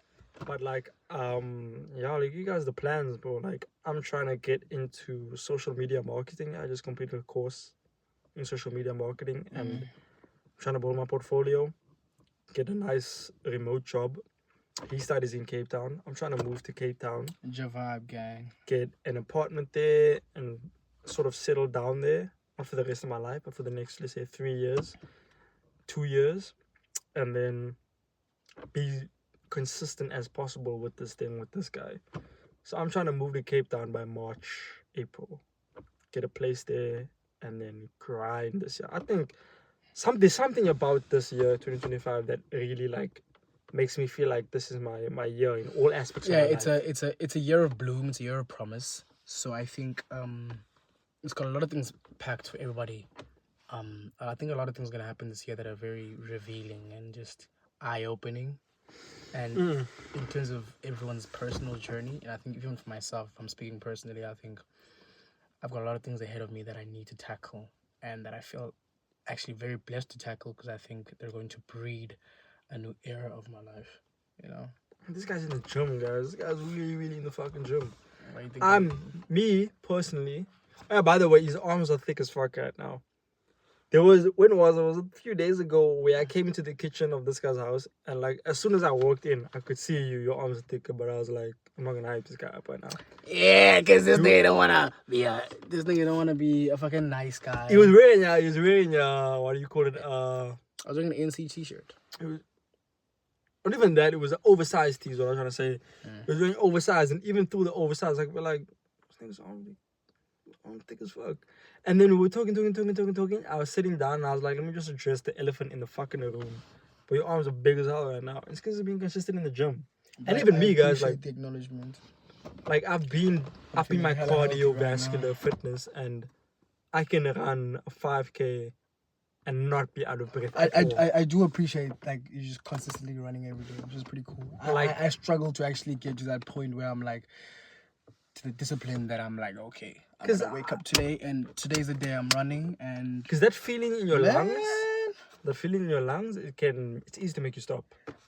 But like, yeah, like you guys, the plans, bro. Like, I'm trying to get into social media marketing. I just completed a course in social media marketing, and I'm trying to build my portfolio, get a nice remote job. He studies in Cape Town. I'm trying to move to Cape Town, Your vibe, gang. get an apartment there, and sort of settle down there. Not for the rest of my life, but for the next, let's say, 3 years, 2 years, and then be consistent as possible with this thing with this guy. So I'm trying to move to Cape Town by March, April, get a place there, and then grind this year. I think there's something about this year 2025 that really like makes me feel like this is my year in all aspects of my life. It's a year of bloom. It's a year of promise. So I think it's got a lot of things packed for everybody. I think a lot of things are gonna happen this year that are very revealing and just eye-opening. And in terms of everyone's personal journey, and I think even for myself, if I'm speaking personally, I think I've got a lot of things ahead of me that I need to tackle and that I feel actually very blessed to tackle because I think they're going to breed a new era of my life, you know? This guy's in the gym, guys. This guy's really, really in the fucking gym. What do you think? Me, personally... by the way, his arms are thick as fuck right now. It was a few days ago where I came into the kitchen of this guy's house and like as soon as I walked in, I could see your arms are thicker, but I was like, I'm not gonna hype this guy up right now. Yeah, because this nigga don't want to be a fucking nice guy. He was wearing what do you call it? I was wearing an NC t-shirt. It was, not even that, it was an oversized tee is what I was trying to say. It was wearing oversized, and even through the oversized, like we're like, this nigga's arms thick as fuck. And then we were talking. I was sitting down and I was like, let me just address the elephant in the fucking room. But your arms are big as hell right now. It's because of being consistent in the gym. And even me, guys, like the acknowledgement. Like I've been upping my hella healthy right cardiovascular fitness, and I can run a 5K and not be out of breath. I do appreciate like you just consistently running every day, which is pretty cool. I struggle to actually get to that point where I'm like to the discipline that I'm like, okay, I'm gonna wake up today and today's the day I'm running, and because that feeling in your lungs, it's easy to make you stop.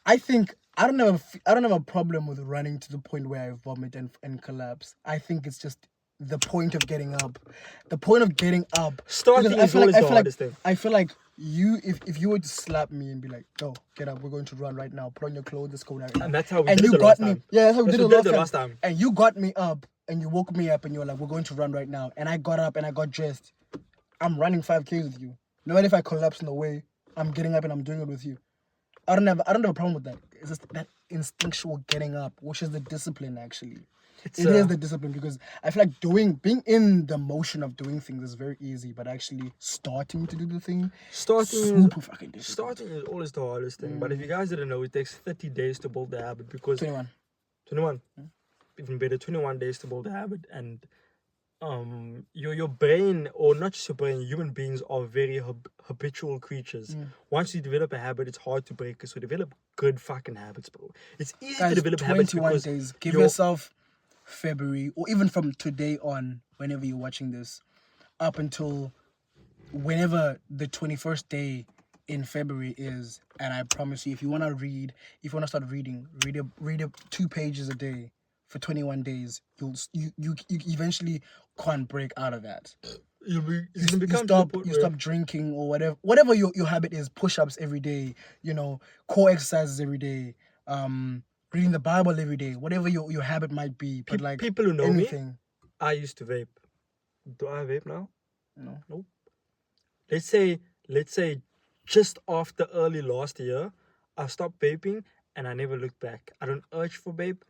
I think I don't have a problem with running to the point where I vomit and collapse. I think it's just the point of getting up. The point of getting up. Starting is always the hardest thing. I feel like if you were to slap me and be like, "Go, get up, we're going to run right now. Put on your clothes, let's go right now." And that's how we did it the last time. Yeah, that's how we did it the last time. And you got me up and you woke me up and you were like, "We're going to run right now." And I got up and I got dressed. I'm running 5K with you. No matter if I collapse in the way, I'm getting up and I'm doing it with you. I don't have a problem with that. It's just that instinctual getting up, which is the discipline actually. It is the discipline, because I feel like being in the motion of doing things is very easy, but actually starting to do the thing, super fucking difficult. Starting is always the hardest thing. But if you guys didn't know, it takes 30 days to build the habit, because 21, even better, 21 days to build the habit. And your brain, or not just your brain, human beings are very habitual creatures. Once you develop a habit, it's hard to break it. So develop good fucking habits, bro. It's easy to develop habits because days. Give yourself February, or even from today on, whenever you're watching this, up until whenever the 21st day in February is, and I promise you, if you want to start reading, read 2 pages a day for 21 days, you eventually can't break out of that. You stop drinking or whatever your habit is. Push-ups every day, core exercises every day, reading the Bible every day, whatever your habit might be. But like people who know anything. me, I used to vape. Do I vape now? No. Nope. Let's say just after early last year, I stopped vaping and I never looked back. I don't urge for vape.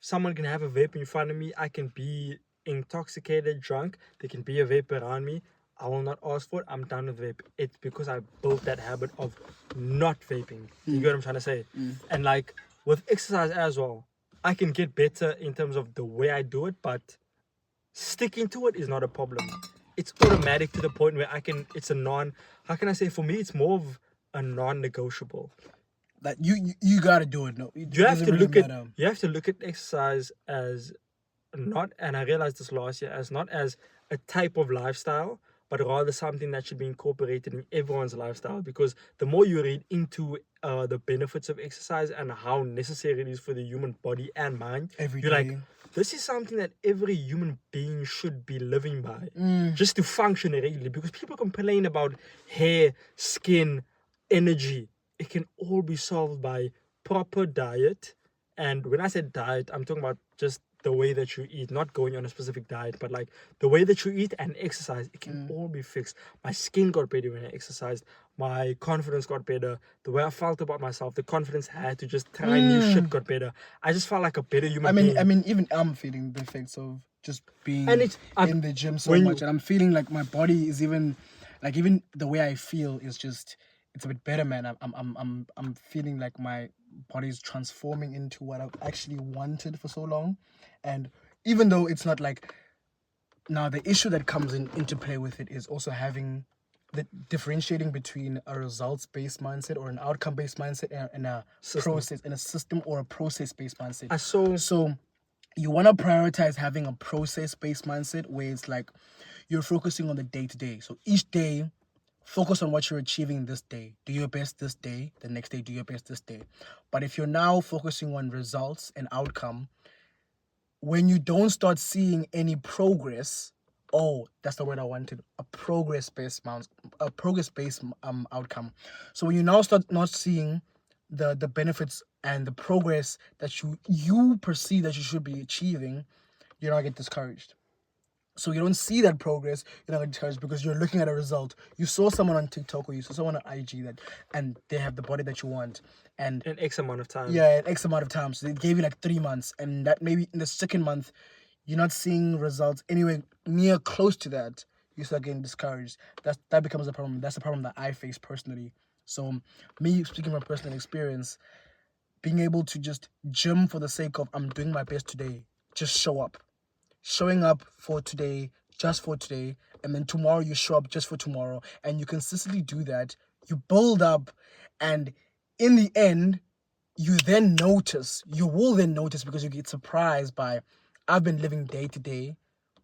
someone can have a vape in front of me. I can be intoxicated, drunk. There can be a vape around me. I will not ask for it. I'm done with vape. It's because I built that habit of not vaping. You get what I'm trying to say? And like with exercise as well, I can get better in terms of the way I do it, but sticking to it is not a problem. It's automatic to the point where it's a how can I say, for me, it's more of a non-negotiable. Like you gotta do it. No, You have to look at exercise as not, and I realized this last year, as not as a type of lifestyle, but rather something that should be incorporated in everyone's lifestyle. Because the more you read into the benefits of exercise and how necessary it is for the human body and mind, you're like, this is something that every human being should be living by, just to function regularly. Because people complain about hair, skin, energy. It can all be solved by proper diet. And when I said diet, I'm talking about just the way that you eat, not going on a specific diet, but like the way that you eat and exercise. It can all be fixed. My skin got better when I exercised. My confidence got better. The way I felt about myself, the confidence I had to just try new shit got better. I just felt like a better human being. I mean, even I'm feeling the effects of just being And in the gym so much, and I'm feeling like my body is even the way I feel is just, it's a bit better, man. I'm feeling like my body is transforming into what I've actually wanted for so long. And even though it's not like, now the issue that comes into play with it is also having the differentiating between a results-based mindset or an outcome-based mindset and a process and a system or a process-based mindset. So you want to prioritize having a process-based mindset where it's like you're focusing on the day-to-day. So each day, focus on what you're achieving this day. Do your best this day. The next day, do your best this day. But if you're now focusing on results and outcome, when you don't start seeing any progress, that's the word I wanted, a progress-based outcome. So when you now start not seeing the benefits and the progress that you perceive that you should be achieving, you're not get discouraged. So you don't see that progress, you're not discouraged because you're looking at a result. You saw someone on TikTok or you saw someone on IG and they have the body that you want. And an X amount of time. Yeah, an X amount of time. So they gave you like 3 months. And that maybe in the second month, you're not seeing results anywhere near close to that. You start getting discouraged. That becomes a problem. That's a problem that I face personally. So me speaking from personal experience, being able to just gym for the sake of I'm doing my best today, just show up. Showing up for today, just for today, and then tomorrow you show up just for tomorrow, and you consistently do that, you build up, and in the end, you will then notice because you get surprised by, I've been living day to day,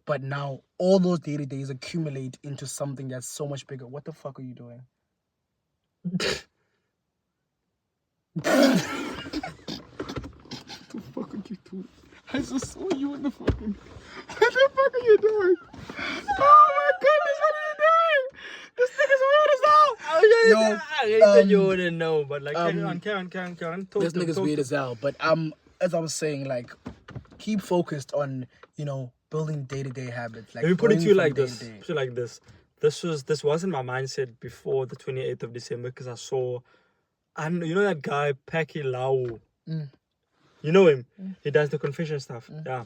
but now all those day to days accumulate into something that's so much bigger. What the fuck are you doing? What the fuck are you doing? I just saw you in the fucking... What the fuck are you doing? Oh my goodness, what are you doing? This nigga's weird as hell. You wouldn't know, but like, carry on. This nigga's weird as hell. But as I was saying, like, keep focused on, building day-to-day habits. Like, let me put it to you like this. This wasn't my mindset before the 28th of December because I saw, you know that guy Paki Lau. You know him. He does the confession stuff. Yeah.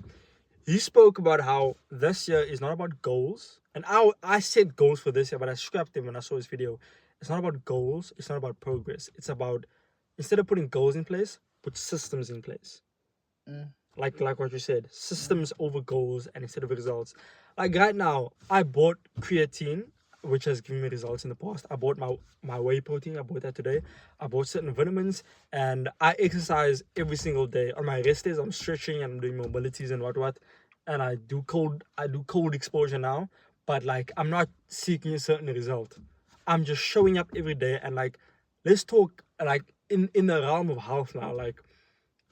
He spoke about how this year is not about goals. And I set goals for this year, but I scrapped them when I saw his video. It's not about goals. It's not about progress. It's about, instead of putting goals in place, put systems in place. Like what you said, systems over goals and instead of results. Like right now, I bought creatine, which has given me results in the past. I bought my whey protein. I bought that today. I bought certain vitamins and I exercise every single day. On my rest days, I'm stretching and I'm doing mobilities and what. And I do cold exposure now. But like, I'm not seeking a certain result. I'm just showing up every day and like, let's talk like in the realm of health now. Like,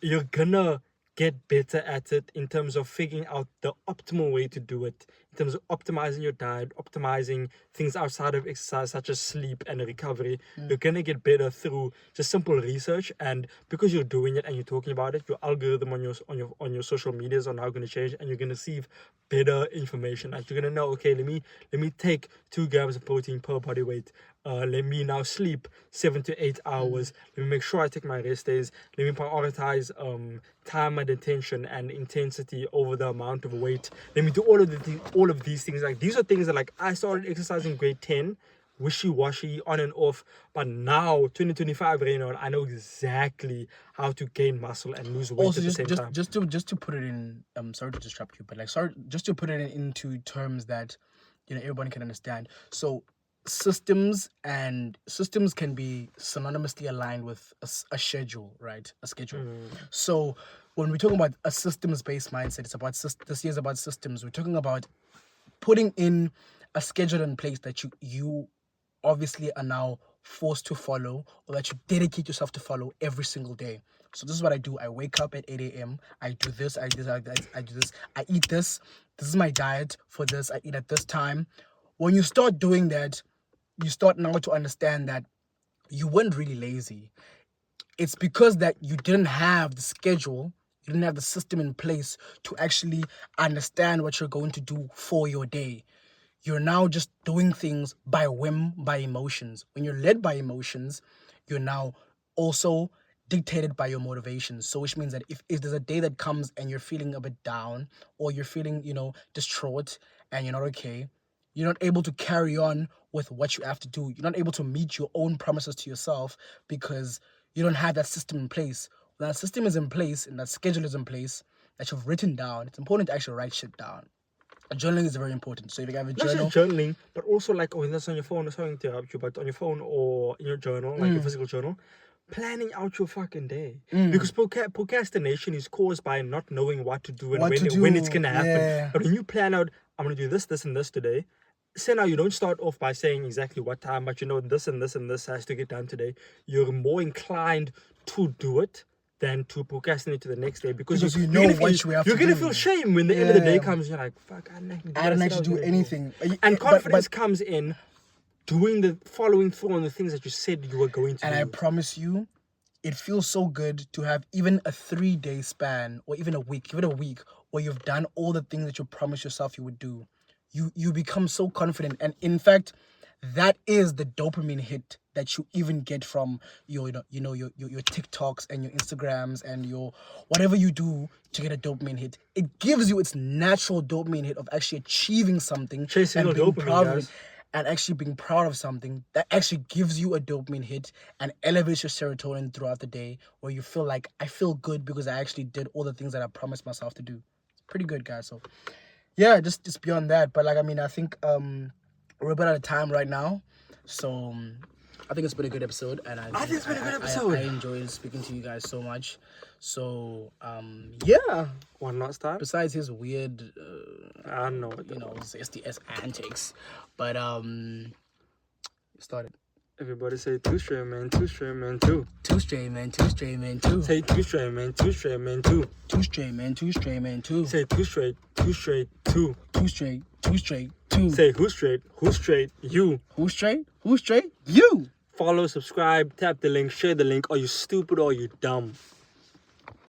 you're gonna get better at it in terms of figuring out the optimal way to do it, in terms of optimizing your diet, optimizing things outside of exercise such as sleep and recovery. You're gonna get better through just simple research, and because you're doing it and you're talking about it, your algorithm on your social medias are now gonna change, and you're gonna receive better information. Like, you're gonna know, okay, let me take 2 grams of protein per body weight. let me now sleep 7 to 8 hours. Let me make sure I take my rest days. Let me prioritize time and attention and intensity over the amount of weight. Let me do all of these things. Like, these are things that, like, I started exercising grade 10, wishy-washy, on and off, but now 2025 right now, I know exactly how to gain muscle and lose weight Also, at the same time. just to put it in, sorry to disrupt you, but like, just to put it into terms that, you know, everyone can understand. So systems can be synonymously aligned with a schedule, right? A schedule. So when we're talking about a systems-based mindset, it's about this year's about systems. We're talking about putting in a schedule in place that you obviously are now forced to follow, or that you dedicate yourself to follow every single day. So this is what I do. I wake up at 8 a.m. I do this, I do this, I eat this. This is my diet for this. I eat at this time. When you start doing that, you start now to understand that you weren't really lazy. It's because that you didn't have the schedule, you didn't have the system in place to actually understand what you're going to do for your day. You're now just doing things by whim, by emotions. When you're led by emotions, you're now also dictated by your motivations. So which means that if there's a day that comes and you're feeling a bit down, or you're feeling, you know, distraught and you're not okay, you're not able to carry on with what you have to do. You're not able to meet your own promises to yourself because you don't have that system in place. When that system is in place and that schedule is in place that you've written down, it's important to actually write shit down. Journaling is very important. So if you have a journal, not just journaling, but also like, oh, that's on your phone. Sorry to interrupt you, but on your phone or in your journal, like your physical journal, planning out your fucking day. Because procrastination is caused by not knowing what to do and when it's gonna happen. Yeah. But when you plan out, I'm gonna do this, this, and this today. Say now you don't start off by saying exactly what time, but you know this and this and this has to get done today. You're more inclined to do it than to procrastinate to the next day because you know what you have to do. You're gonna feel shame when the end of the day comes. You're like, fuck, I didn't actually do anything. And confidence comes in following through on the things that you said you were going to do. And I promise you, it feels so good to have even a 3-day span, or even a week, where you've done all the things that you promised yourself you would do. You become so confident, and in fact, that is the dopamine hit that you even get from your TikToks and your Instagrams and your whatever you do to get a dopamine hit. It gives you its natural dopamine hit of actually achieving something and being proud of it, and actually being proud of something that actually gives you a dopamine hit and elevates your serotonin throughout the day, where you feel like, I feel good because I actually did all the things that I promised myself to do. It's pretty good, guys. So yeah, just beyond that. But like, I mean, I think we're a bit out of time right now. So I think it's been a good episode, and I think it's been a good episode. I enjoyed speaking to you guys so much. So yeah. One last time. Besides his weird, I don't know, SDS antics, but started. Everybody say 2 straight men, 2 straight men, 2. 2 straight men, 2 straight men, 2. Say 2 straight men, 2 straight men, 2. 2 straight men, 2 straight men, 2. Say 2 straight, 2 straight, 2. 2 straight, 2 straight, 2. Say who straight, you. Who straight, you. Follow, subscribe, tap the link, share the link. Are you stupid or are you dumb?